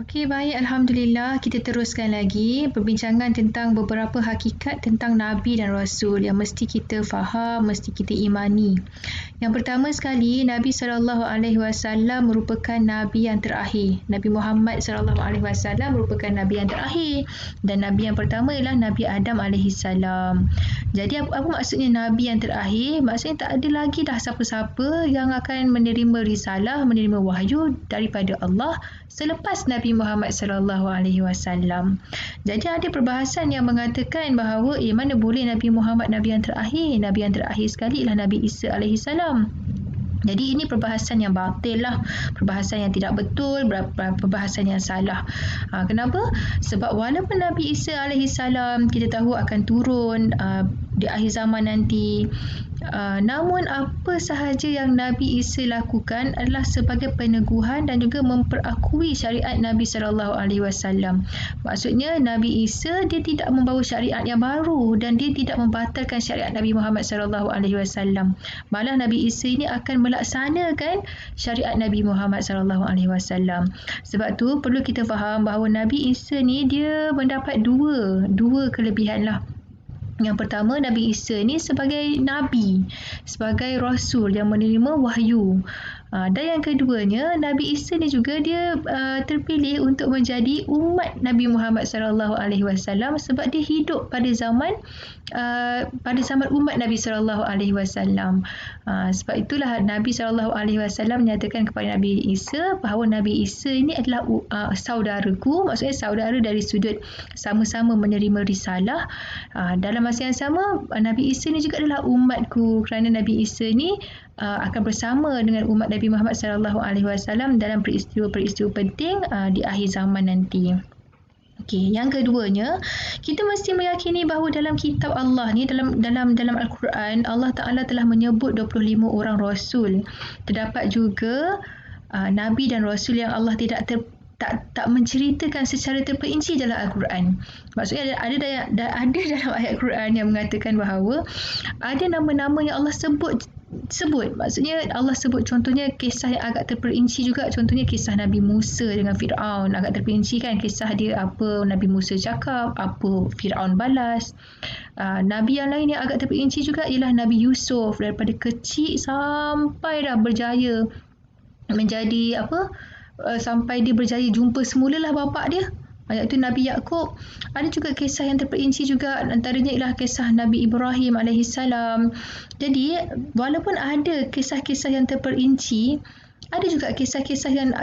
Okey, baik. Alhamdulillah. Kita teruskan lagi perbincangan tentang beberapa hakikat tentang Nabi dan Rasul yang mesti kita faham, mesti kita imani. Yang pertama sekali, Nabi SAW merupakan Nabi yang terakhir. Nabi Muhammad SAW merupakan Nabi yang terakhir. Dan Nabi yang pertama ialah Nabi Adam AS. Jadi apa maksudnya Nabi yang terakhir? Maksudnya tak ada lagi dah siapa-siapa yang akan menerima risalah, menerima wahyu daripada Allah selepas Nabi Muhammad SAW. Jadi ada perbahasan yang mengatakan bahawa mana boleh Nabi Muhammad Nabi yang terakhir. Nabi yang terakhir sekali ialah Nabi Isa AS. Jadi ini perbahasan yang batil lah, perbahasan yang tidak betul, perbahasan yang salah. Kenapa? Sebab walaupun Nabi Isa AS kita tahu akan turun di akhir zaman nanti, namun apa sahaja yang Nabi Isa lakukan adalah sebagai peneguhan dan juga memperakui syariat Nabi SAW. Maksudnya Nabi Isa dia tidak membawa syariat yang baru dan dia tidak membatalkan syariat Nabi Muhammad SAW. Malah Nabi Isa ini akan melaksanakan syariat Nabi Muhammad SAW. Sebab tu perlu kita faham bahawa Nabi Isa ni dia mendapat dua kelebihan lah. Yang pertama, Nabi Isa ni sebagai Nabi, sebagai Rasul yang menerima wahyu. Dan yang keduanya, Nabi Isa ni juga dia terpilih untuk menjadi umat Nabi Muhammad SAW sebab dia hidup pada zaman umat Nabi SAW. Sebab itulah Nabi SAW menyatakan kepada Nabi Isa bahawa Nabi Isa ini adalah saudaraku, maksudnya saudara dari sudut sama-sama menerima risalah. Dalam masa yang sama, Nabi Isa ni juga adalah umatku, kerana Nabi Isa ni akan bersama dengan umat Nabi Muhammad SAW dalam peristiwa-peristiwa penting di akhir zaman nanti. Okey, yang keduanya, kita mesti meyakini bahawa dalam kitab Allah ni, dalam Al-Quran, Allah Ta'ala telah menyebut 25 orang Rasul. Terdapat juga Nabi dan Rasul yang Allah tak menceritakan secara terperinci dalam Al-Quran. Maksudnya ada dalam ayat Quran yang mengatakan bahawa ada nama-nama yang Allah sebut. Maksudnya Allah sebut contohnya kisah yang agak terperinci juga, contohnya kisah Nabi Musa dengan Fir'aun, agak terperinci kan kisah dia, apa Nabi Musa cakap, apa Fir'aun balas. Nabi yang lain yang agak terperinci juga ialah Nabi Yusuf, daripada kecil sampai dah berjaya menjadi sampai dia berjaya jumpa semulalah bapa dia, iaitu Nabi Yaqub. Ada juga kisah yang terperinci juga, antaranya ialah kisah Nabi Ibrahim AS. Jadi walaupun ada kisah-kisah yang terperinci, ada juga kisah-kisah yang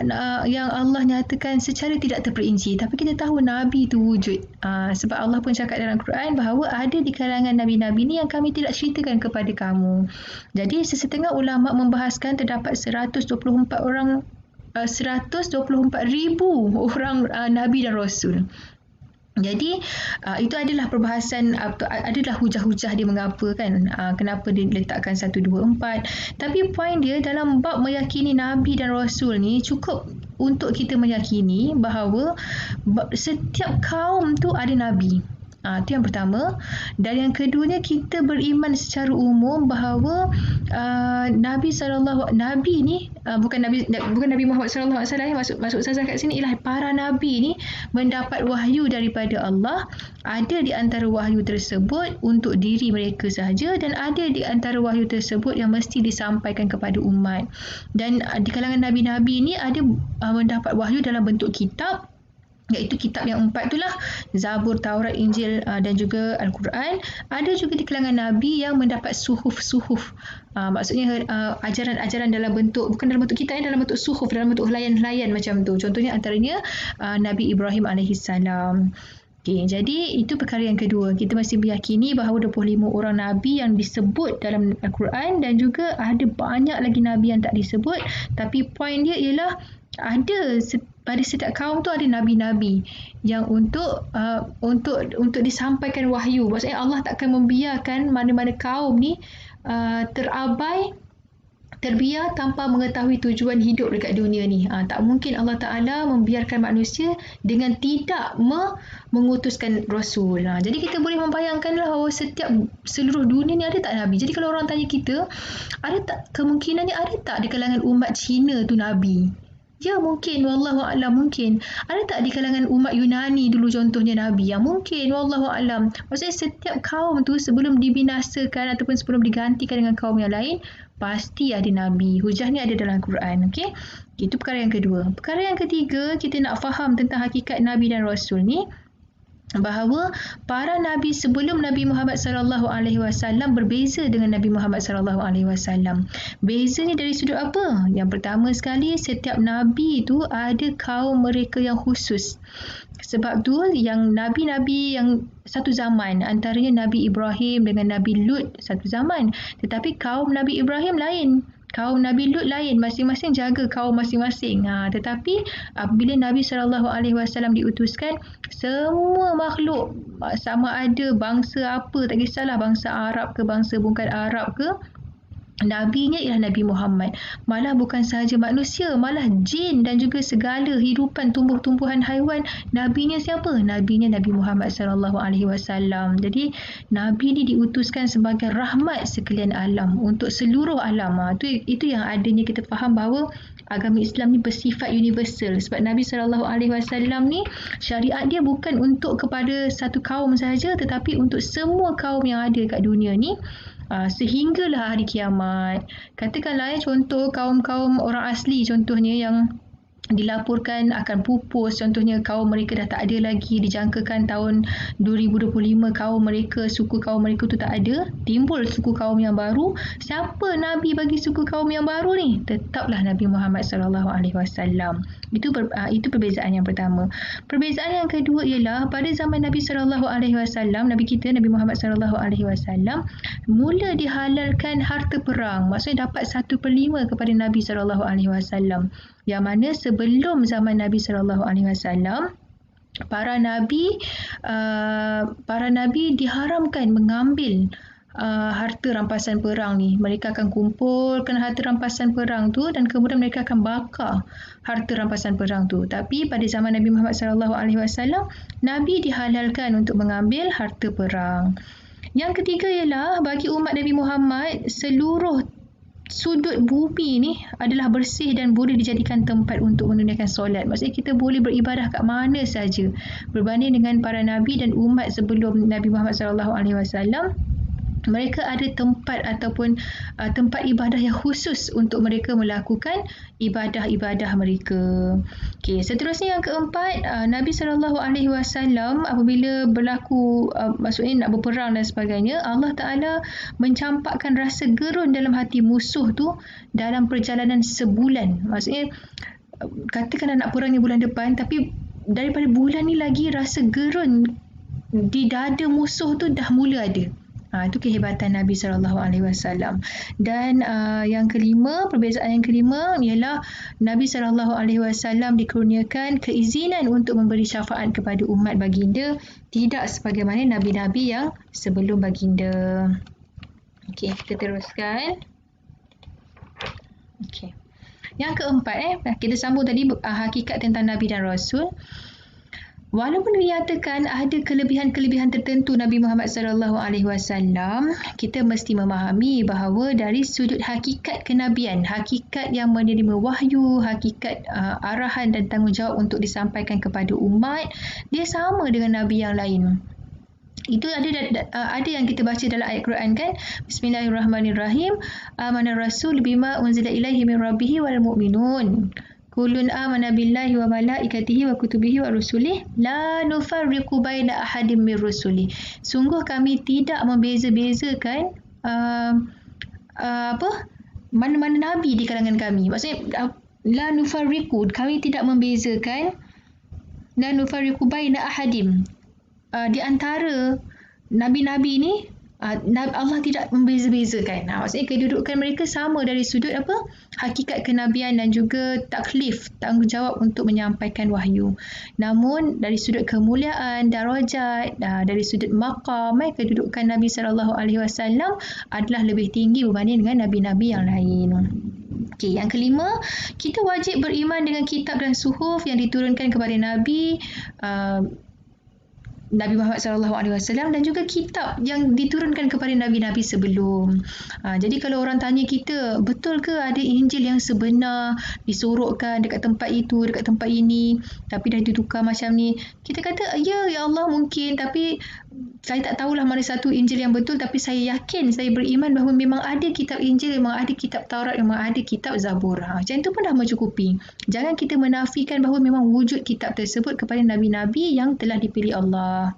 Allah nyatakan secara tidak terperinci, tapi kita tahu Nabi itu wujud. Sebab Allah pun cakap dalam Quran bahawa ada di kalangan Nabi-Nabi ni yang kami tidak ceritakan kepada kamu. Jadi sesetengah ulama membahaskan terdapat 124,000 orang Nabi dan Rasul. Jadi itu adalah perbahasan, adalah hujah-hujah dia mengapa kan, kenapa dia letakkan 1, 2, 4. Tapi poin dia dalam bab meyakini Nabi dan Rasul ni, cukup untuk kita meyakini bahawa setiap kaum tu ada Nabi. Itu yang pertama. Dan yang keduanya, kita beriman secara umum bahawa Nabi ni bukan Nabi Muhammad SAW, maksud saya kat sini ialah para Nabi ni mendapat wahyu daripada Allah. Ada di antara wahyu tersebut untuk diri mereka sahaja, dan ada di antara wahyu tersebut yang mesti disampaikan kepada umat. Dan di kalangan Nabi-Nabi ni ada mendapat wahyu dalam bentuk kitab, iaitu kitab yang 4 itulah Zabur, Taurat, Injil dan juga Al-Quran. Ada juga di kalangan Nabi yang mendapat suhuf. Maksudnya ajaran-ajaran dalam bentuk, bukan dalam bentuk kitab, dalam bentuk suhuf, dalam bentuk helaian-helaian macam tu. Contohnya antaranya Nabi Ibrahim AS. Okay, jadi itu perkara yang kedua. Kita mesti meyakini bahawa 25 orang Nabi yang disebut dalam Al-Quran, dan juga ada banyak lagi Nabi yang tak disebut. Tapi poin dia ialah ada pada setiap kaum tu ada nabi-nabi yang untuk disampaikan wahyu. Maksudnya Allah takkan membiarkan mana-mana kaum ni terbiar tanpa mengetahui tujuan hidup dekat dunia ni. Tak mungkin Allah Ta'ala membiarkan manusia dengan tidak mengutuskan Rasul. Jadi kita boleh membayangkanlah bahawa seluruh dunia ni ada tak Nabi. Jadi kalau orang tanya kita, ada tak kemungkinan ni, ada tak di kalangan umat Cina tu Nabi? Ya mungkin, wallahu a'lam mungkin. Ada tak di kalangan umat Yunani dulu contohnya Nabi? Ya mungkin, wallahu a'lam. Maksudnya setiap kaum tu sebelum dibinasakan ataupun sebelum digantikan dengan kaum yang lain, pasti ada Nabi. Hujah ni ada dalam Quran. Okey? Itu perkara yang kedua. Perkara yang ketiga, kita nak faham tentang hakikat Nabi dan Rasul ni, bahawa para nabi sebelum Nabi Muhammad sallallahu alaihi wasallam berbeza dengan Nabi Muhammad sallallahu alaihi wasallam. Beza ni dari sudut apa? Yang pertama sekali, setiap nabi itu ada kaum mereka yang khusus. Sebab tu yang nabi-nabi yang satu zaman, antaranya Nabi Ibrahim dengan Nabi Lut satu zaman, tetapi kaum Nabi Ibrahim lain. Kaum Nabi Lut lain, masing-masing jaga kaum masing-masing. Tetapi apabila Nabi SAW diutuskan, semua makhluk, sama ada bangsa apa, tak kisahlah bangsa Arab ke, bangsa bukan Arab ke, Nabinya ialah Nabi Muhammad. Malah bukan sahaja manusia, malah jin dan juga segala hidupan tumbuh-tumbuhan haiwan, nabinya siapa? Nabinya Nabi Muhammad sallallahu alaihi wasallam. Jadi nabi ni diutuskan sebagai rahmat sekalian alam untuk seluruh alam. Itu yang adanya kita faham bahawa agama Islam ni bersifat universal, sebab Nabi sallallahu alaihi wasallam ni syariat dia bukan untuk kepada satu kaum sahaja, tetapi untuk semua kaum yang ada kat dunia ni. Sehinggalah hari kiamat. Katakanlah contoh kaum-kaum orang asli contohnya yang dilaporkan akan pupus, contohnya kaum mereka dah tak ada lagi, dijangkakan tahun 2025 kaum mereka, suku kaum mereka tu tak ada, timbul suku kaum yang baru. Siapa Nabi bagi suku kaum yang baru ni? Tetaplah Nabi Muhammad sallallahu alaihi wasallam. Itu perbezaan yang pertama. Perbezaan yang kedua ialah pada zaman Nabi sallallahu alaihi wasallam, Nabi kita Nabi Muhammad sallallahu alaihi wasallam mula dihalalkan harta perang. Maksudnya dapat 1/5 kepada Nabi sallallahu alaihi wasallam. Yang mana sebelum zaman Nabi sallallahu alaihi wasallam, para nabi diharamkan mengambil harta rampasan perang ni. Mereka akan kumpulkan harta rampasan perang tu dan kemudian mereka akan bakar harta rampasan perang tu. Tapi pada zaman Nabi Muhammad sallallahu alaihi wasallam, Nabi dihalalkan untuk mengambil harta perang. Yang ketiga ialah bagi umat Nabi Muhammad, seluruh sudut bumi ni adalah bersih dan boleh dijadikan tempat untuk menunaikan solat. Maksudnya kita boleh beribadah kat mana saja. Berbanding dengan para nabi dan umat sebelum Nabi Muhammad sallallahu alaihi wasallam, mereka ada tempat ataupun tempat ibadah yang khusus untuk mereka melakukan ibadah-ibadah mereka. Okey, seterusnya yang keempat, Nabi sallallahu alaihi wasallam apabila berlaku maksudnya nak berperang dan sebagainya, Allah Taala mencampakkan rasa gerun dalam hati musuh tu dalam perjalanan sebulan. Maksudnya katakanlah nak perang ni bulan depan, tapi daripada bulan ni lagi rasa gerun di dada musuh tu dah mula ada. Itu kehebatan Nabi SAW. Dan yang kelima, perbezaan yang kelima ialah Nabi SAW dikurniakan keizinan untuk memberi syafaat kepada umat baginda, tidak sebagaimana Nabi-Nabi yang sebelum baginda. Okey, kita teruskan. Okey. Yang keempat, kita sambung tadi hakikat tentang Nabi dan Rasul. Walaupun dinyatakan ada kelebihan-kelebihan tertentu Nabi Muhammad SAW, kita mesti memahami bahawa dari sudut hakikat kenabian, hakikat yang menerima wahyu, hakikat arahan dan tanggungjawab untuk disampaikan kepada umat, dia sama dengan Nabi yang lain. Itu ada yang kita baca dalam ayat Quran kan. Bismillahirrahmanirrahim. Amana rasul bima unzila ilaihi min rabbih wal mu'minun. Kullun amana billahi wa malaikatihi wa kutubihi wa rusulih la nufarriqu baina ahadin min rusuli. Sungguh kami tidak membeza-bezakan mana-mana nabi di kalangan kami. Maksudnya la nufarriqu, kami tidak membezakan, la nufarriqu baina ahadin, di antara nabi-nabi ni Allah tidak membeza-bezakan. Maksudnya kedudukan mereka sama dari sudut hakikat kenabian dan juga taklif, tanggungjawab untuk menyampaikan wahyu. Namun dari sudut kemuliaan, darajat, dari sudut maqam, kedudukan Nabi SAW adalah lebih tinggi berbanding dengan nabi-nabi yang lain. Okey, yang kelima, kita wajib beriman dengan kitab dan suhuf yang diturunkan kepada Nabi Nabi Muhammad SAW dan juga kitab yang diturunkan kepada nabi-nabi sebelum. Jadi kalau orang tanya kita, betul ke ada Injil yang sebenar disorokkan dekat tempat itu, dekat tempat ini, tapi dah ditukar macam ni? Kita kata, ya Allah mungkin, tapi saya tak tahulah mana satu Injil yang betul, tapi saya yakin, saya beriman bahawa memang ada kitab Injil, memang ada kitab Taurat, memang ada kitab Zabur. Macam itu pun dah mencukupi. Jangan kita menafikan bahawa memang wujud kitab tersebut kepada nabi-nabi yang telah dipilih Allah.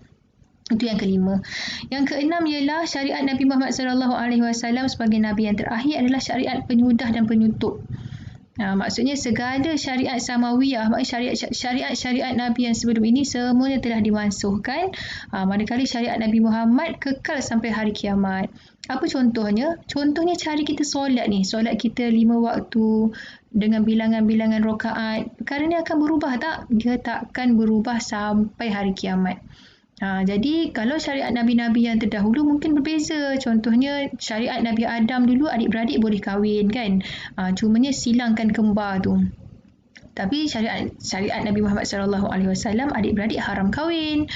Itu yang kelima. Yang keenam ialah syariat Nabi Muhammad SAW sebagai nabi yang terakhir adalah syariat penyudah dan penutup. Maksudnya segala syariat samawiyah, syariat-syariat Nabi yang sebelum ini semuanya telah dimansuhkan, manakala syariat Nabi Muhammad kekal sampai hari kiamat. Apa contohnya? Contohnya cara kita solat ni. Solat kita 5 waktu dengan bilangan-bilangan rakaat. Perkara ni akan berubah tak? Dia takkan berubah sampai hari kiamat. Jadi kalau syariat Nabi-Nabi yang terdahulu mungkin berbeza. Contohnya syariat Nabi Adam dulu adik-beradik boleh kahwin kan. Cumanya silangkan kembar tu. Tapi syariat Nabi Muhammad SAW adik-beradik haram kahwin.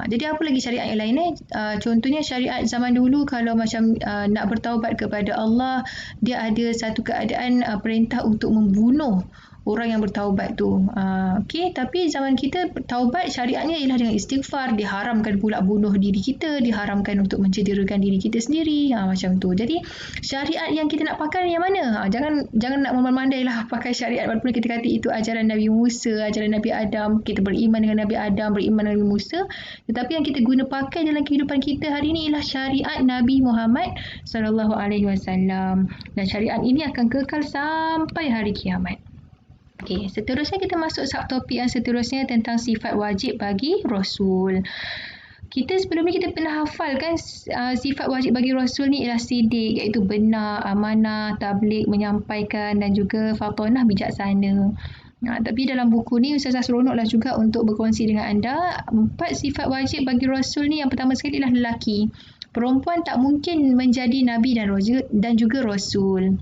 Jadi apa lagi syariat yang lain contohnya syariat zaman dulu kalau macam nak bertaubat kepada Allah, dia ada satu keadaan perintah untuk membunuh orang yang bertaubat tu. Okey, tapi zaman kita taubat syariatnya ialah dengan istighfar, diharamkan pula bunuh diri kita, diharamkan untuk mencederakan diri kita sendiri, macam tu. Jadi syariat yang kita nak pakai yang mana? Jangan nak memandai lah pakai syariat walaupun kita kata itu ajaran Nabi Musa, ajaran Nabi Adam, kita beriman dengan Nabi Adam, beriman dengan Nabi Musa, tetapi yang kita guna pakai dalam kehidupan kita hari ini ialah syariat Nabi Muhammad SAW. Dan syariat ini akan kekal sampai hari kiamat. Okey, seterusnya kita masuk subtopik yang seterusnya tentang sifat wajib bagi Rasul. Kita sebelum ni kita pernah hafal kan sifat wajib bagi Rasul ni ialah sidik, iaitu benar, amanah, tabligh, menyampaikan dan juga fatonah, bijaksana. Tapi dalam buku ni Ustazah seronoklah juga untuk berkongsi dengan anda 4 sifat wajib bagi Rasul ni. Yang pertama sekali ialah lelaki. Perempuan tak mungkin menjadi Nabi dan juga Rasul.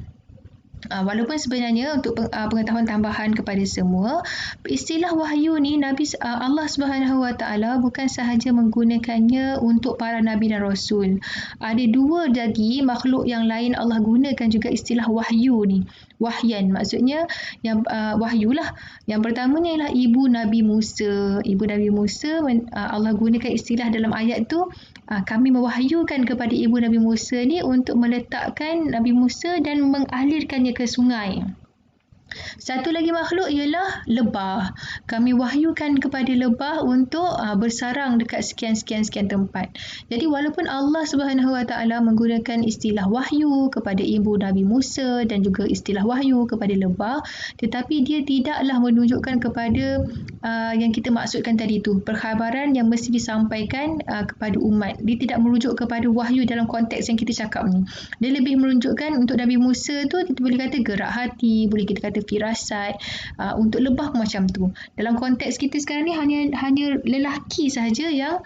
Walaupun sebenarnya untuk pengetahuan tambahan kepada semua, istilah wahyu ni Allah Subhanahu Wa Taala bukan sahaja menggunakannya untuk para nabi dan rasul. Ada 2 lagi makhluk yang lain Allah gunakan juga istilah wahyu ni. Wahyan maksudnya yang wahyulah. Yang pertamanya ialah ibu Nabi Musa. Ibu Nabi Musa Allah gunakan istilah dalam ayat tu, kami mewahyukan kepada ibu Nabi Musa ni untuk meletakkan Nabi Musa dan mengalirkannya ke sungai. Satu lagi makhluk ialah lebah. Kami wahyukan kepada lebah untuk bersarang dekat sekian tempat. Jadi walaupun Allah Subhanahu Wa Taala menggunakan istilah wahyu kepada ibu Nabi Musa dan juga istilah wahyu kepada lebah, tetapi dia tidaklah menunjukkan kepada yang kita maksudkan tadi tu, perkhabaran yang mesti disampaikan kepada umat. Dia tidak merujuk kepada wahyu dalam konteks yang kita cakap ni. Dia lebih menunjukkan untuk Nabi Musa tu kita boleh kata gerak hati, boleh kita kata firasat. Untuk lebah macam tu. Dalam konteks kita sekarang ni hanya lelaki sahaja yang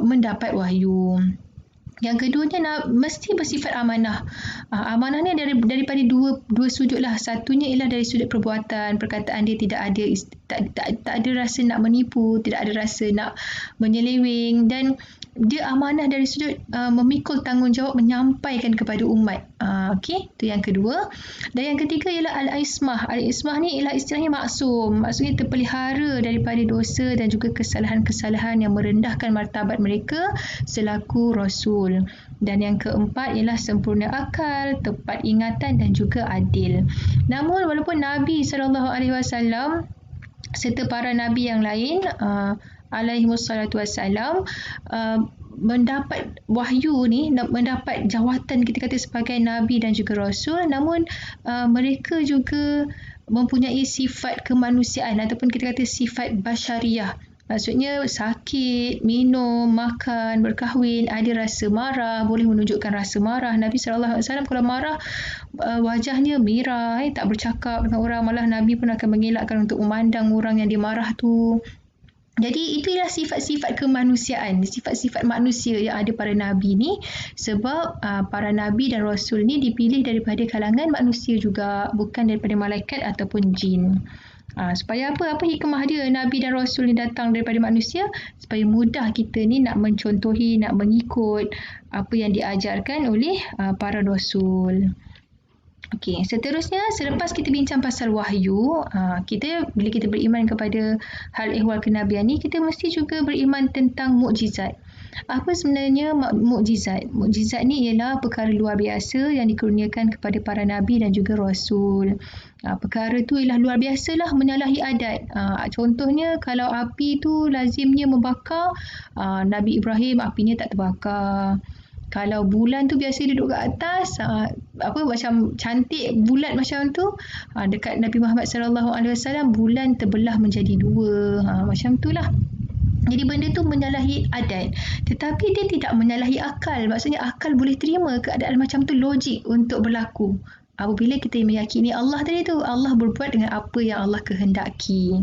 mendapat wahyu. Yang keduanya mesti bersifat amanah. Amanah ni daripada dua sudut lah. Satunya ialah dari sudut perbuatan, perkataan dia tidak ada rasa nak menipu, tidak ada rasa nak menyeleweng, dan dia amanah dari sudut memikul tanggungjawab menyampaikan kepada umat. Okey, itu yang kedua. Dan yang ketiga ialah al-ismah. Al-ismah ni ialah istilahnya maksum. Maksudnya terpelihara daripada dosa dan juga kesalahan-kesalahan yang merendahkan martabat mereka selaku rasul. Dan yang keempat ialah sempurna akal, tepat ingatan dan juga adil. Namun walaupun Nabi SAW serta para nabi yang lain alaihimussalatu wassalam mendapat wahyu ni, mendapat jawatan kita kata sebagai nabi dan juga rasul, namun mereka juga mempunyai sifat kemanusiaan ataupun kita kata sifat basyariah. Maksudnya sakit, minum, makan, berkahwin, ada rasa marah, boleh menunjukkan rasa marah. Nabi SAW kalau marah wajahnya merah, tak bercakap dengan orang, malah Nabi pun akan mengelakkan untuk memandang orang yang dia marah tu. Jadi itulah sifat-sifat kemanusiaan, sifat-sifat manusia yang ada pada Nabi ni, sebab para Nabi dan Rasul ni dipilih daripada kalangan manusia juga, bukan daripada malaikat ataupun jin. Supaya apa? Apa hikmah dia Nabi dan Rasul ni datang daripada manusia? Supaya mudah kita ni nak mencontohi, nak mengikut apa yang diajarkan oleh para Rasul. Okey, seterusnya selepas kita bincang pasal wahyu, bila kita beriman kepada hal ehwal kenabian ni, kita mesti juga beriman tentang mukjizat. Apa sebenarnya mukjizat? Mukjizat ni ialah perkara luar biasa yang dikurniakan kepada para nabi dan juga rasul. Perkara tu ialah luar biasalah, menyalahi adat. Contohnya kalau api tu lazimnya membakar, Nabi Ibrahim apinya tak terbakar. Kalau bulan tu biasa duduk kat atas, macam cantik bulat macam tu, dekat Nabi Muhammad SAW bulan terbelah menjadi dua. Macam tu lah. Jadi benda tu menyalahi adat. Tetapi dia tidak menyalahi akal. Maksudnya akal boleh terima keadaan macam tu, logik untuk berlaku. Apabila kita meyakini Allah tadi tu, Allah berbuat dengan apa yang Allah kehendaki.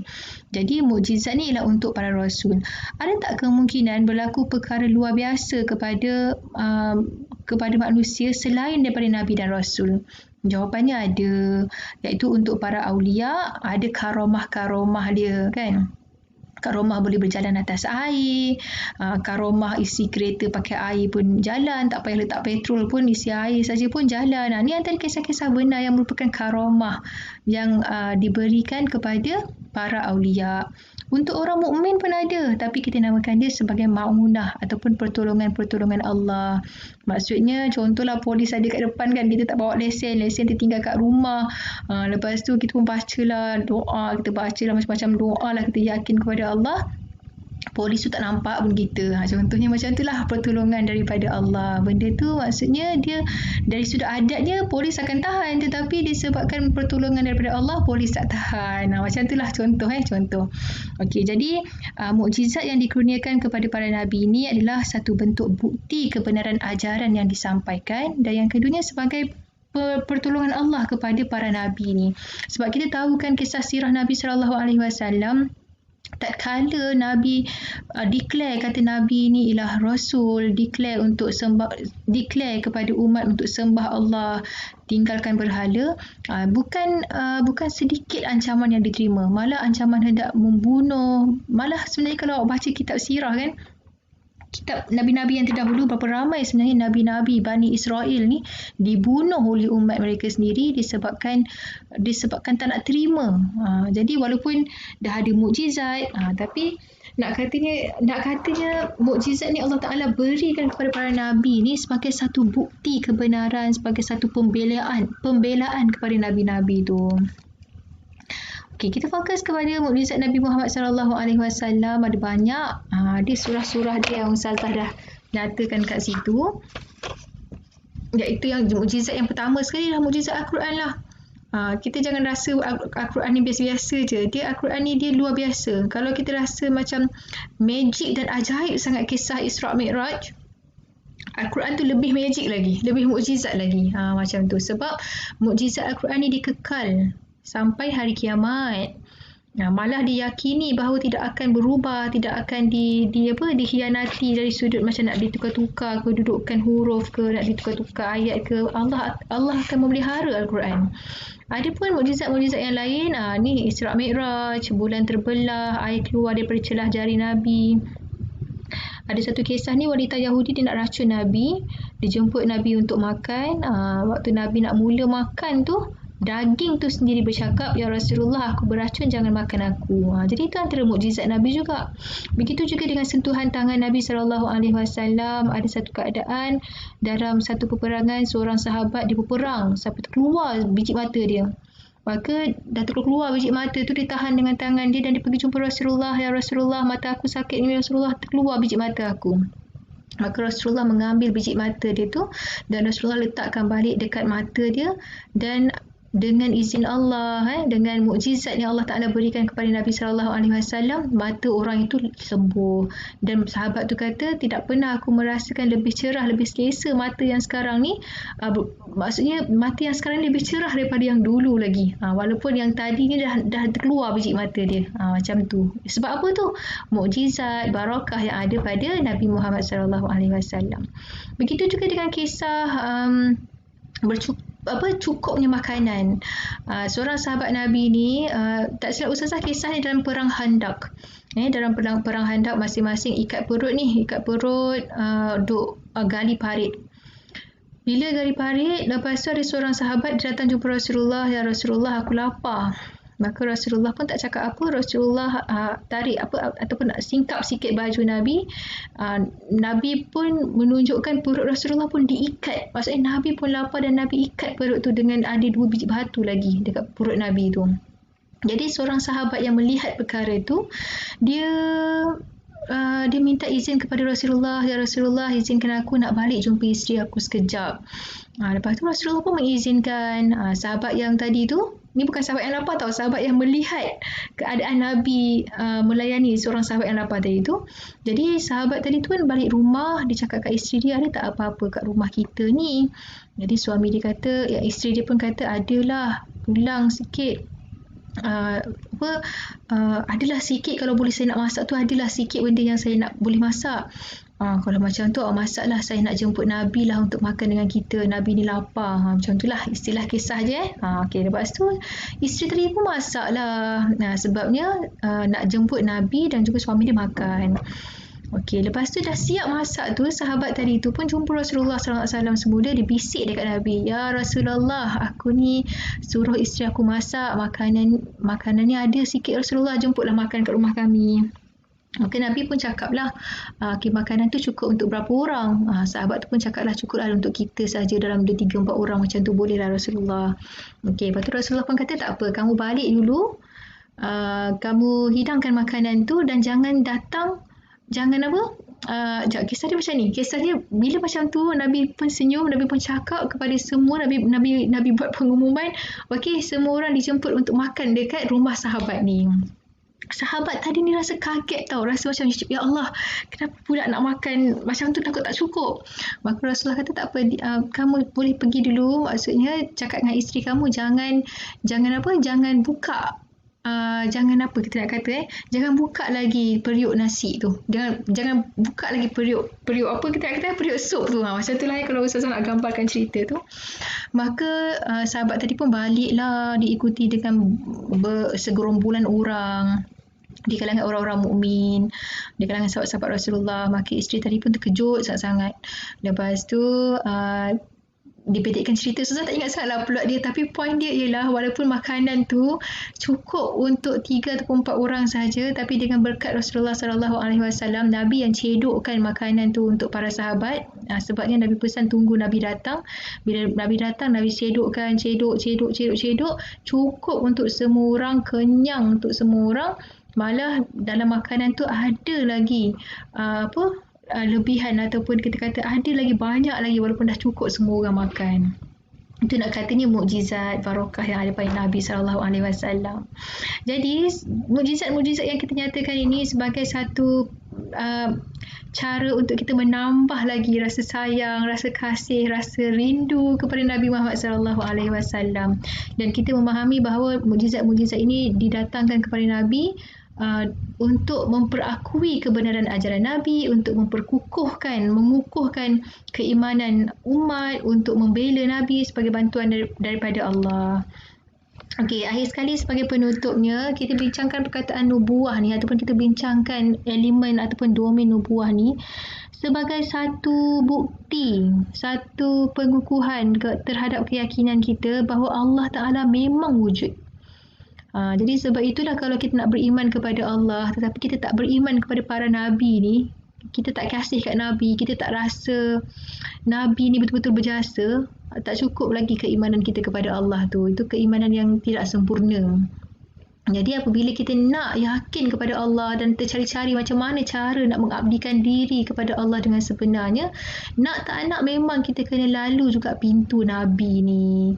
Jadi mukjizat ni ialah untuk para rasul. Ada tak kemungkinan berlaku perkara luar biasa kepada manusia selain daripada nabi dan rasul? Jawapannya ada, iaitu untuk para aulia ada karomah-karomah dia kan. Karomah boleh berjalan atas air, karomah isi kereta pakai air pun jalan, tak payah letak petrol pun, isi air saja pun jalan. Ini antara kisah-kisah benar yang merupakan karomah yang diberikan kepada para aulia. Untuk orang mukmin pun ada, tapi kita namakan dia sebagai ma'unah ataupun pertolongan-pertolongan Allah. Maksudnya contohlah polis ada kat depan kan, kita tak bawa lesen tertinggal kat rumah. Lepas tu kita pun bacalah doa, kita bacalah macam-macam doa lah, kita yakin kepada Allah. Polis tu tak nampak pun kita. Contohnya macam itulah pertolongan daripada Allah. Benda tu maksudnya dia dari sudut adatnya polis akan tahan, tetapi disebabkan pertolongan daripada Allah, polis tak tahan. Macam itulah contoh. Okey, jadi mukjizat yang dikurniakan kepada para nabi ini adalah satu bentuk bukti kebenaran ajaran yang disampaikan, dan yang keduanya sebagai pertolongan Allah kepada para nabi ni. Sebab kita tahu kan kisah sirah Nabi SAW, tak kala Nabi kata Nabi ni ialah Rasul, declare kepada umat untuk sembah Allah, tinggalkan berhala, bukan sedikit ancaman yang diterima, malah ancaman hendak membunuh. Malah sebenarnya kalau baca kitab sirah kan, kitab Nabi-Nabi yang terdahulu, berapa ramai sebenarnya Nabi-Nabi Bani Israel ni dibunuh oleh umat mereka sendiri disebabkan tak nak terima. Jadi walaupun dah ada mukjizat, tapi nak katanya mukjizat ni Allah Ta'ala berikan kepada para Nabi ni sebagai satu bukti kebenaran, sebagai satu pembelaan kepada Nabi-Nabi tu. Okey, kita fokus kepada mukjizat Nabi Muhammad SAW. Ada banyak. Ada surah-surah dia yang Ustazah dah nyatakan kat situ. Iaitu yang mukjizat yang pertama sekali adalah mukjizat Al-Quran lah. Kita jangan rasa Al-Quran ni biasa-biasa je. Al-Quran ni dia luar biasa. Kalau kita rasa macam magic dan ajaib sangat kisah Isra' Mi'raj, Al-Quran tu lebih magic lagi, lebih mukjizat lagi. Macam tu. Sebab mukjizat Al-Quran ni dikekal sampai hari kiamat. Malah diyakini bahawa tidak akan berubah, tidak akan dikhianati dari sudut macam nak ditukar-tukar kedudukan huruf ke, nak ditukar-tukar ayat ke. Allah akan memelihara Al-Quran. Ada pun mukjizat-mukjizat yang lain. Ni Isra' Mi'raj, bulan terbelah, air keluar daripada celah jari Nabi. Ada satu kisah ni, wanita Yahudi dia nak racun Nabi, dia jemput Nabi untuk makan. Waktu Nabi nak mula makan tu, daging tu sendiri bercakap, "Ya Rasulullah, aku beracun, jangan makan aku." Jadi itu antara mukjizat Nabi juga. Begitu juga dengan sentuhan tangan Nabi SAW. Ada satu keadaan dalam satu peperangan, seorang sahabat dia berperang sampai terkeluar biji mata dia. Maka dah terkeluar biji mata tu, dia tahan dengan tangan dia dan dia pergi jumpa Rasulullah. "Ya Rasulullah, mata aku sakit ni, Ya Rasulullah, terkeluar biji mata aku." Maka Rasulullah mengambil biji mata dia tu dan Rasulullah letakkan balik dekat mata dia, dan dengan izin Allah, dengan mukjizat yang Allah Ta'ala berikan kepada Nabi SAW, mata orang itu sembuh. Dan sahabat tu kata, tidak pernah aku merasakan lebih cerah, lebih selesa mata yang sekarang ni. Maksudnya mata yang sekarang ni lebih cerah daripada yang dulu lagi. Walaupun yang tadi ni dah keluar biji mata dia. Macam tu. Sebab apa tu? Mukjizat, barakah yang ada pada Nabi Muhammad SAW. Begitu juga dengan kisah cukupnya makanan. Seorang sahabat Nabi ni, tak silap Ustazah, kisah ni dalam perang Handak. Dalam perang Handak, masing-masing ikat perut, duk gali parit. Bila gali parit, lepas tu ada seorang sahabat dia datang jumpa Rasulullah, "Ya Rasulullah, aku lapar." Maka Rasulullah pun tak cakap apa. Rasulullah tarik ataupun nak singkap sikit baju Nabi. Nabi pun menunjukkan perut Rasulullah pun diikat. Maksudnya Nabi pun lapar dan Nabi ikat perut tu dengan ada 2 biji batu lagi dekat perut Nabi tu. Jadi seorang sahabat yang melihat perkara tu, dia minta izin kepada Rasulullah, "Ya Rasulullah, izinkan aku nak balik jumpa isteri aku sekejap." Lepas tu Rasulullah pun mengizinkan. Sahabat yang tadi tu, ni bukan sahabat yang lapar tau, sahabat yang melihat keadaan Nabi melayani seorang sahabat yang lapar tadi tu. Jadi sahabat tadi tu kan balik rumah, dia cakap kat isteri dia, "Ada tak apa-apa kat rumah kita ni?" Jadi suami dia kata, isteri dia pun kata, "Adalah, pulang sikit. Adalah sikit, kalau boleh saya nak masak tu, adalah sikit benda yang saya nak boleh masak. Kalau macam tu, masaklah, saya nak jemput Nabi lah untuk makan dengan kita. Nabi ni lapar." Macam tu lah istilah kisah je. Okay, lepas tu isteri tadi pun masak lah. Sebabnya nak jemput Nabi dan juga suami dia makan. Okey, lepas tu dah siap masak tu, sahabat tadi tu pun jumpa Rasulullah SAW semula, dia bisik dekat Nabi, "Ya Rasulullah, aku ni suruh isteri aku masak, makanannya ada sikit Rasulullah, jemputlah makan kat rumah kami." Maka Nabi pun cakap lah, makanan tu cukup untuk berapa orang? Sahabat tu pun cakap lah, "Cukup lah untuk kita saja, dalam 2, 3, 4 orang macam tu boleh lah Rasulullah." Okey, lepas tu Rasulullah pun kata, "Tak apa, kamu balik dulu, kamu hidangkan makanan tu dan jangan kisah dia macam ni. Kisah dia bila macam tu, Nabi pun senyum, Nabi pun cakap kepada semua, Nabi buat pengumuman, okey, semua orang dijemput untuk makan dekat rumah sahabat ni. Sahabat tadi ni rasa kaget tau, rasa macam, "Ya Allah, kenapa pula nak makan macam tu, takut tak cukup." Maka Rasulullah kata, "Tak apa, kamu boleh pergi dulu." Maksudnya cakap dengan isteri kamu, jangan buka, jangan buka lagi periuk nasi tu. Jangan buka lagi periuk apa kita kata, periuk sup tu. Macam tu lah kalau Ustazah nak gambarkan cerita tu. Maka sahabat tadi pun baliklah, diikuti dengan segerombolan orang di kalangan orang-orang mukmin, di kalangan sahabat-sahabat Rasulullah. Maka isteri tadi pun terkejut sangat-sangat. Lepas tu dipendekkan cerita, Ustazah tak ingat sangat lah plot dia, tapi poin dia ialah walaupun makanan tu cukup untuk 3 atau 4 orang saja, tapi dengan berkat Rasulullah SAW, Nabi yang cedokkan makanan tu untuk para sahabat. Sebabnya Nabi pesan tunggu Nabi datang. Bila Nabi datang, Nabi cedok, cukup untuk semua orang, kenyang untuk semua orang. Malah dalam makanan tu ada lagi lebihan, ataupun kita kata ada lagi banyak lagi, walaupun dah cukup semua orang makan. Itu nak katanya mukjizat barakah yang ada pada Nabi SAW. Jadi mukjizat-mukjizat yang kita nyatakan ini sebagai satu cara untuk kita menambah lagi rasa sayang, rasa kasih, rasa rindu kepada Nabi Muhammad SAW. Dan kita memahami bahawa mukjizat-mukjizat ini didatangkan kepada Nabi untuk memperakui kebenaran ajaran Nabi, untuk mengukuhkan keimanan umat, untuk membela Nabi sebagai bantuan daripada Allah. Okey, akhir sekali sebagai penutupnya, kita bincangkan perkataan nubuah ni, ataupun kita bincangkan elemen ataupun domain nubuah ni sebagai satu bukti, satu pengukuhan terhadap keyakinan kita bahawa Allah Ta'ala memang wujud. Jadi sebab itulah kalau kita nak beriman kepada Allah tetapi kita tak beriman kepada para Nabi ni, kita tak kasih kat Nabi, kita tak rasa Nabi ni betul-betul berjasa, tak cukup lagi keimanan kita kepada Allah tu. Itu keimanan yang tidak sempurna. Jadi apabila kita nak yakin kepada Allah dan tercari-cari macam mana cara nak mengabdikan diri kepada Allah dengan sebenarnya, nak tak nak memang kita kena lalu juga pintu Nabi ni.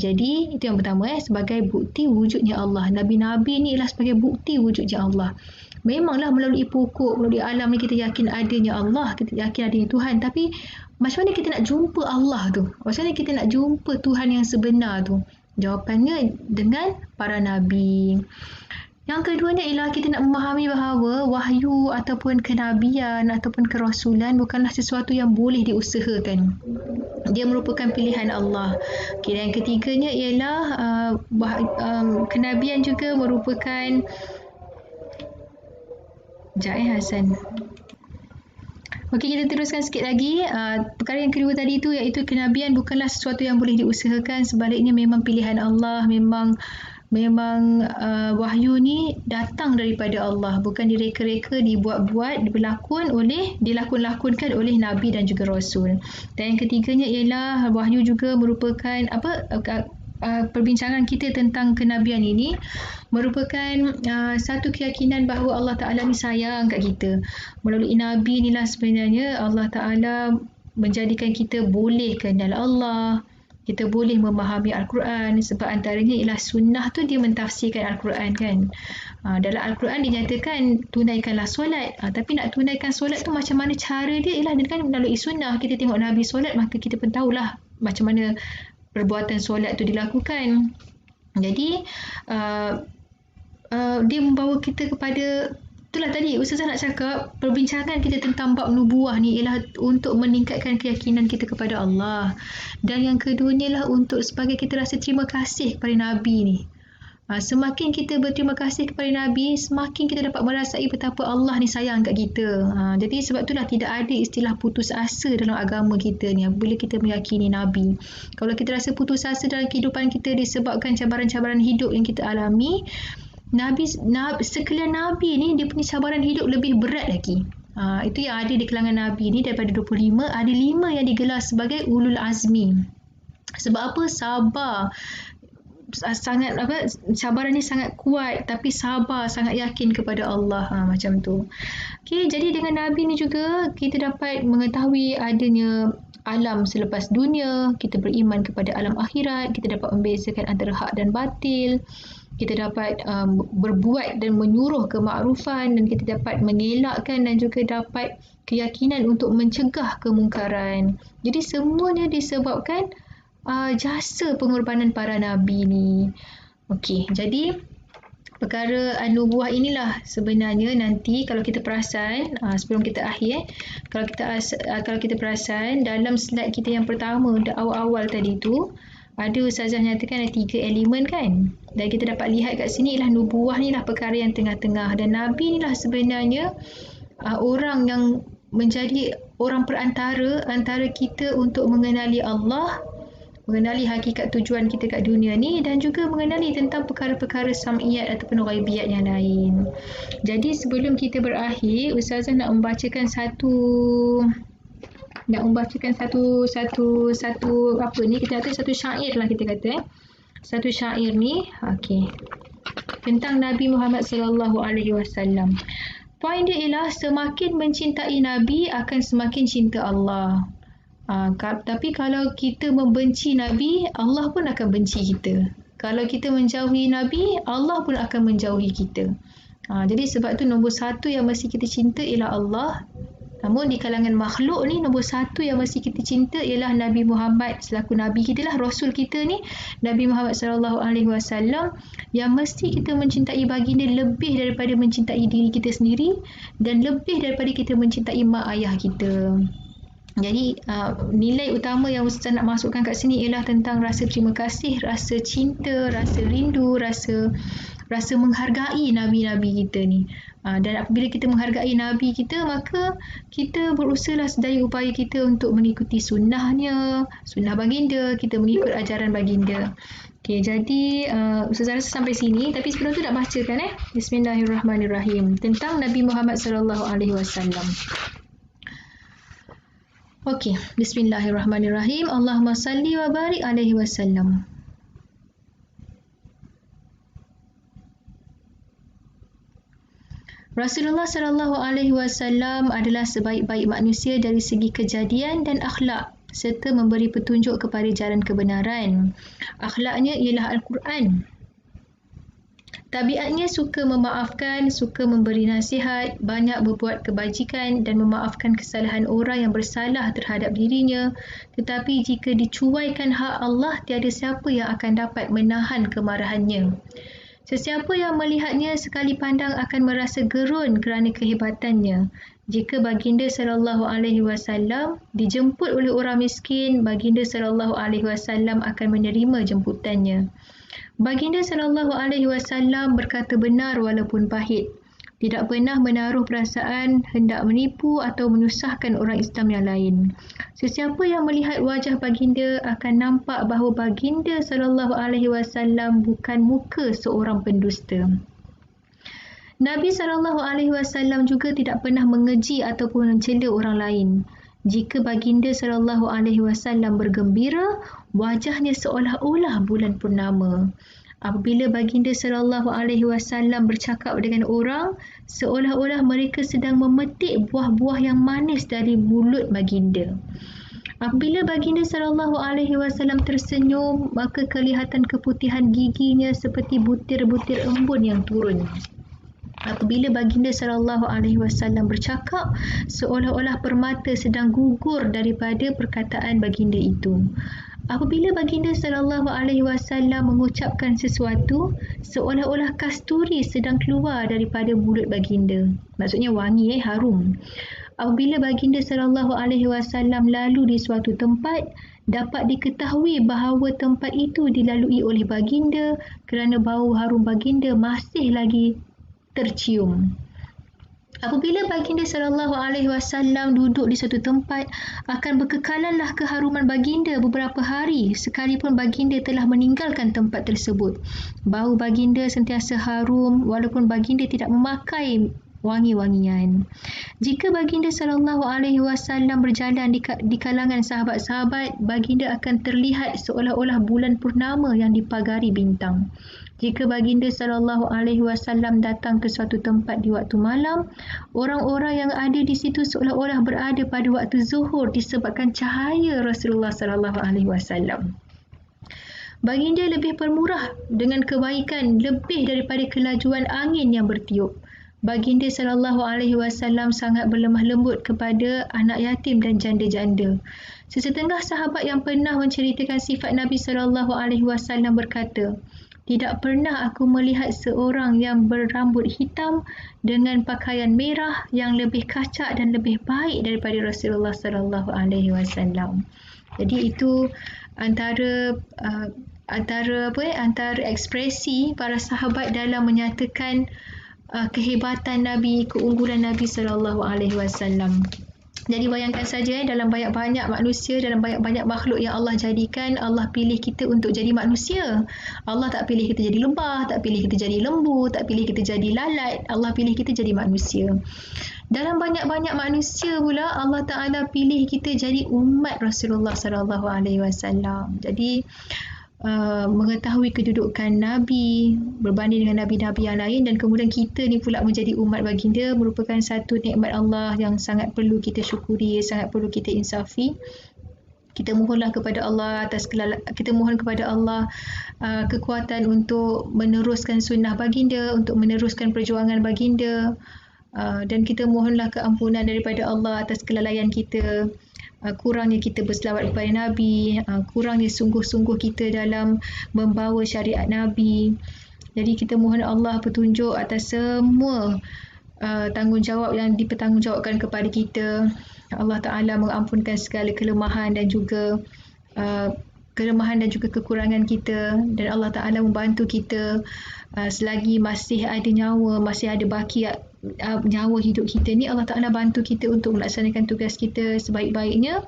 Jadi itu yang pertama, sebagai bukti wujudnya Allah. Nabi-Nabi ni ialah sebagai bukti wujudnya Allah. Memanglah melalui pokok, melalui alam ni kita yakin adanya Allah, kita yakin adanya Tuhan. Tapi macam mana kita nak jumpa Allah tu? Macam mana kita nak jumpa Tuhan yang sebenar tu? Jawapannya dengan para Nabi. Yang keduanya ialah kita nak memahami bahawa wahyu ataupun kenabian ataupun kerasulan bukanlah sesuatu yang boleh diusahakan. Dia merupakan pilihan Allah. Okay, dan yang ketiganya ialah kenabian juga merupakan Hasan. Okey, kita teruskan sikit lagi. Perkara yang kedua tadi itu iaitu kenabian bukanlah sesuatu yang boleh diusahakan, sebaliknya memang pilihan Allah, memang wahyu ni datang daripada Allah, bukan direka-reka, dibuat-buat, dilakon-lakonkan oleh Nabi dan juga Rasul. Dan yang ketiganya ialah wahyu juga merupakan perbincangan kita tentang kenabian ini merupakan satu keyakinan bahawa Allah Ta'ala ni sayang kat kita. Melalui Nabi inilah sebenarnya Allah Ta'ala menjadikan kita boleh kenal Allah, kita boleh memahami Al-Quran, sebab antaranya ialah sunnah tu dia mentafsirkan Al-Quran kan. Dalam Al-Quran dinyatakan tunaikanlah solat, tapi nak tunaikan solat tu macam mana cara dia ialah dengan melalui sunnah. Kita tengok Nabi solat, maka kita pun tahulah macam mana perbuatan solat tu dilakukan. Jadi dia membawa kita kepada, itulah tadi Ustazah nak cakap, perbincangan kita tentang bab nubuah ni ialah untuk meningkatkan keyakinan kita kepada Allah. Dan yang keduanya lah untuk sebagai kita rasa terima kasih kepada Nabi ni. Semakin kita berterima kasih kepada Nabi, semakin kita dapat merasai betapa Allah ni sayang kat kita. Jadi sebab itulah tidak ada istilah putus asa dalam agama kita ni bila kita meyakini Nabi. Kalau kita rasa putus asa dalam kehidupan kita disebabkan cabaran-cabaran hidup yang kita alami, sekalian Nabi ni dia punya cabaran hidup lebih berat lagi. Itu yang ada di kalangan Nabi ni, daripada 25 ada 5 yang digelar sebagai ulul azmi. Sebab apa? Sabar. Cabaran ni sangat kuat, tapi sabar, sangat yakin kepada Allah, macam tu. Okey, jadi dengan Nabi ni juga kita dapat mengetahui adanya alam selepas dunia, kita beriman kepada alam akhirat, kita dapat membezakan antara hak dan batil, kita dapat berbuat dan menyuruh kemakrufan, dan kita dapat mengelakkan dan juga dapat keyakinan untuk mencegah kemungkaran. Jadi semuanya disebabkan jasa pengorbanan para Nabi ni. Okey, jadi perkara nubuah inilah sebenarnya nanti kalau kita perasan, sebelum kita akhir, kalau kita perasan dalam slide kita yang pertama, awal-awal tadi tu, ada Ustazah nyatakan ada 3 elemen kan. Dan kita dapat lihat kat sini ialah nubuah ni lah perkara yang tengah-tengah, dan Nabi ni lah sebenarnya orang yang menjadi orang perantara antara kita untuk mengenali Allah, mengenali hakikat tujuan kita kat dunia ni, dan juga mengenali tentang perkara-perkara sam'iyat ataupun ghaibiyat yang lain. Jadi sebelum kita berakhir, Ustazah nak membacakan satu apa ni, kita kata satu syair lah, kita kata satu syair ni, okey, tentang Nabi Muhammad sallallahu alaihi wasallam. Poin dia ialah semakin mencintai Nabi akan semakin cinta Allah. Tapi kalau kita membenci Nabi, Allah pun akan benci kita. Kalau kita menjauhi Nabi, Allah pun akan menjauhi kita. Jadi sebab tu nombor satu yang mesti kita cinta ialah Allah. Namun di kalangan makhluk ni, nombor satu yang mesti kita cinta ialah Nabi Muhammad selaku Nabi kita lah, Rasul kita ni, Nabi Muhammad SAW, yang mesti kita mencintai baginda lebih daripada mencintai diri kita sendiri, dan lebih daripada kita mencintai mak ayah kita. Jadi nilai utama yang Ustaz nak masukkan kat sini ialah tentang rasa terima kasih, rasa cinta, rasa rindu, rasa menghargai Nabi-Nabi kita ni. Dan apabila kita menghargai Nabi kita, maka kita berusahalah sedaya upaya kita untuk mengikuti sunnahnya, sunnah baginda, kita mengikut ajaran baginda. Okey, jadi Ustazah rasa sampai sini, tapi sebelum tu nak bacakan Bismillahirrahmanirrahim tentang Nabi Muhammad SAW. Okey, Bismillahirrahmanirrahim. Allahumma salli wa barik alaihi wasallam. Rasulullah sallallahu alaihi wasallam adalah sebaik-baik manusia dari segi kejadian dan akhlak, serta memberi petunjuk kepada jalan kebenaran. Akhlaknya ialah Al-Quran. Tabiatnya suka memaafkan, suka memberi nasihat, banyak berbuat kebajikan dan memaafkan kesalahan orang yang bersalah terhadap dirinya. Tetapi jika dicuaikan hak Allah, tiada siapa yang akan dapat menahan kemarahannya. Sesiapa yang melihatnya sekali pandang akan merasa gerun kerana kehebatannya. Jika baginda SAW dijemput oleh orang miskin, baginda SAW akan menerima jemputannya. Baginda SAW berkata benar walaupun pahit. Tidak pernah menaruh perasaan hendak menipu atau menyusahkan orang Islam yang lain. Sesiapa yang melihat wajah baginda akan nampak bahawa baginda SAW bukan muka seorang pendusta. Nabi SAW juga tidak pernah mengeji ataupun mencela orang lain. Jika baginda SAW bergembira, wajahnya seolah-olah bulan purnama. Apabila baginda SAW bercakap dengan orang, seolah-olah mereka sedang memetik buah-buah yang manis dari mulut baginda. Apabila baginda SAW tersenyum, maka kelihatan keputihan giginya seperti butir-butir embun yang turun. Apabila baginda SAW bercakap, seolah-olah permata sedang gugur daripada perkataan baginda itu. Apabila baginda SAW mengucapkan sesuatu, seolah-olah kasturi sedang keluar daripada mulut baginda. Maksudnya wangi, harum. Apabila baginda SAW lalu di suatu tempat, dapat diketahui bahawa tempat itu dilalui oleh baginda kerana bau harum baginda masih lagi tercium. Apabila baginda SAW duduk di satu tempat, akan berkekalanlah keharuman baginda beberapa hari sekalipun baginda telah meninggalkan tempat tersebut. Bau baginda sentiasa harum walaupun baginda tidak memakai wangi-wangian. Jika baginda SAW berjalan di kalangan sahabat-sahabat, baginda akan terlihat seolah-olah bulan purnama yang dipagari bintang. Jika baginda SAW datang ke suatu tempat di waktu malam, orang-orang yang ada di situ seolah-olah berada pada waktu zuhur disebabkan cahaya Rasulullah SAW. Baginda lebih permurah dengan kebaikan lebih daripada kelajuan angin yang bertiup. Baginda SAW sangat berlemah lembut kepada anak yatim dan janda-janda. Sesetengah sahabat yang pernah menceritakan sifat Nabi SAW berkata, "Tidak pernah aku melihat seorang yang berambut hitam dengan pakaian merah yang lebih kacak dan lebih baik daripada Rasulullah SAW." Jadi itu antara ekspresi para sahabat dalam menyatakan kehebatan Nabi, keunggulan Nabi SAW. Jadi bayangkan saja dalam banyak-banyak manusia, dalam banyak-banyak makhluk yang Allah jadikan, Allah pilih kita untuk jadi manusia. Allah tak pilih kita jadi lebah, tak pilih kita jadi lembu, tak pilih kita jadi lalat. Allah pilih kita jadi manusia. Dalam banyak-banyak manusia pula, Allah Ta'ala pilih kita jadi umat Rasulullah SAW. Jadi mengetahui kedudukan Nabi berbanding dengan Nabi-Nabi yang lain dan kemudian kita ni pula menjadi umat baginda merupakan satu nikmat Allah yang sangat perlu kita syukuri, sangat perlu kita insafi. Kita mohonlah kepada Allah kita mohon kepada Allah kekuatan untuk meneruskan sunnah baginda, untuk meneruskan perjuangan baginda, dan kita mohonlah keampunan daripada Allah atas kelalaian kita, kurangnya kita berselawat kepada Nabi, kurangnya sungguh-sungguh kita dalam membawa syariat Nabi. Jadi kita mohon Allah petunjuk atas semua tanggungjawab yang dipertanggungjawabkan kepada kita. Allah Ta'ala mengampunkan segala kelemahan dan juga kekurangan kita, dan Allah Ta'ala membantu kita selagi masih ada nyawa, masih ada baki nyawa hidup kita ni, Allah Ta'ala bantu kita untuk melaksanakan tugas kita sebaik-baiknya,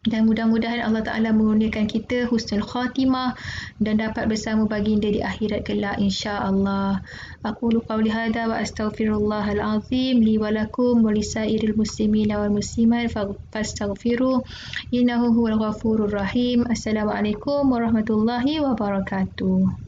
dan mudah-mudahan Allah Ta'ala mengurniakan kita husnul khatimah dan dapat bersama baginda di akhirat kelak insya-Allah. Aqulu qawli hadza wa astaghfirullahal azim li wa lakum wa lisairil muslimin wal muslimat fastaghfiruh innahu huwal ghafurur rahim. Assalamualaikum warahmatullahi wabarakatuh.